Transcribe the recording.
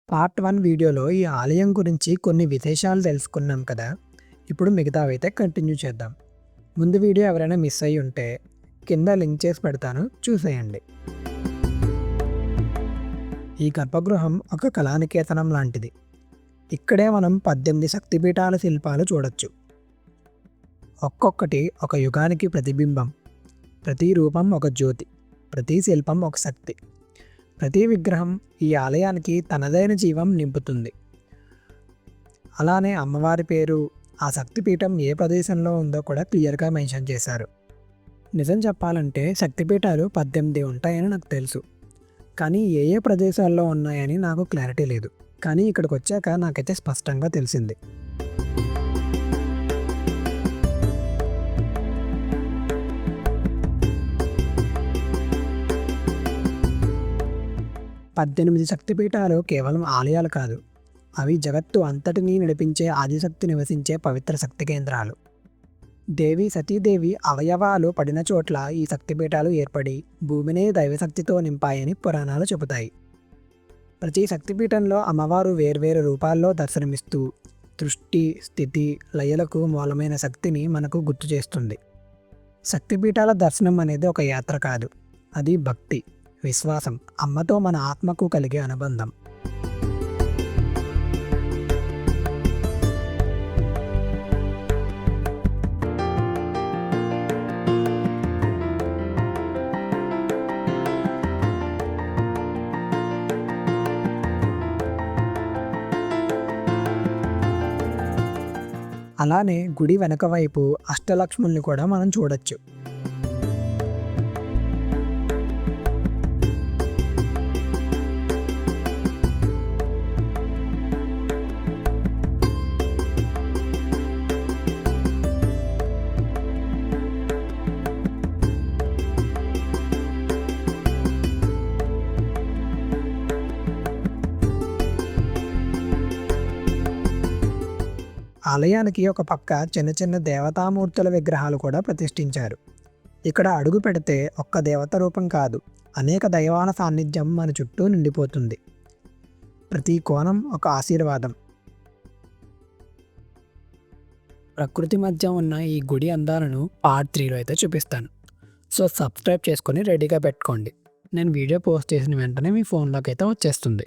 Part 1 వీడియోలో ఈ ఆలయం గురించి కొన్ని విశేషాలు తెలుసుకున్నాం కదా! ఇప్పుడు మిగతావైతే కంటిన్యూ చేద్దాం. ముందు వీడియో ఎవరైనా మిస్ అయ్యి ఉంటే కింద లింక్ చేసి పెడతాను చూసేయండి. ఈ గర్భగృహం ఒక కళానికేతనం లాంటిది. ఇక్కడే మనం 18 శక్తిపీఠాల శిల్పాలు చూడొచ్చు. ఒక్కొక్కటి ఒక యుగానికి ప్రతిబింబం. ప్రతి రూపం ఒక జ్యోతి, ప్రతి శిల్పం ఒక శక్తి. ప్రతి విగ్రహం ఈ ఆలయానికి తనదైన జీవం నింపుతుంది. అలానే అమ్మవారి పేరు, ఆ శక్తిపీఠం ఏ ప్రదేశంలో ఉందో కూడా క్లియర్గా మెన్షన్ చేశారు. నిజం చెప్పాలంటే శక్తిపీఠాలు 18 ఉంటాయని నాకు తెలుసు, కానీ ఏ ఏ ప్రదేశాల్లో ఉన్నాయని నాకు క్లారిటీ లేదు. కానీ ఇక్కడికి వచ్చాక నాకైతే స్పష్టంగా తెలిసింది. పద్దెనిమిది శక్తిపీఠాలు కేవలం ఆలయాలు కాదు, అవి జగత్తు అంతటినీ నడిపించే ఆదిశక్తి నివసించే పవిత్ర శక్తి కేంద్రాలు. దేవి సతీదేవి అవయవాలు పడిన చోట్ల ఈ శక్తిపీఠాలు ఏర్పడి భూమినే దైవశక్తితో నింపాయని పురాణాలు చెబుతాయి. ప్రతి శక్తిపీఠంలో అమ్మవారు వేర్వేరు రూపాల్లో దర్శనమిస్తూ సృష్టి, స్థితి, లయలకు మూలమైన శక్తిని మనకు గుర్తు చేస్తుంది. శక్తిపీఠాల దర్శనం అనేది ఒక యాత్ర కాదు, అది భక్తి, విశ్వాసం, అమ్మతో మన ఆత్మకు కలిగే అనుబంధం. అలానే గుడి వెనక వైపు అష్టలక్ష్ముల్ని కూడా మనం చూడొచ్చు. ఆలయానికి ఒక పక్క చిన్న చిన్న దేవతామూర్తుల విగ్రహాలు కూడా ప్రతిష్ఠించారు. ఇక్కడ అడుగు పెడితే ఒక్క దేవత రూపం కాదు, అనేక దైవాల సాన్నిధ్యం మన చుట్టూ నిండిపోతుంది. ప్రతి కోణం ఒక ఆశీర్వాదం. ప్రకృతి మధ్య ఉన్న ఈ గుడి అందాలను పార్ట్ 3లో అయితే చూపిస్తాను. సో సబ్స్క్రైబ్ చేసుకొని రెడీగా పెట్టుకోండి. నేను వీడియో పోస్ట్ చేసిన వెంటనే మీ ఫోన్లోకి అయితే వచ్చేస్తుంది.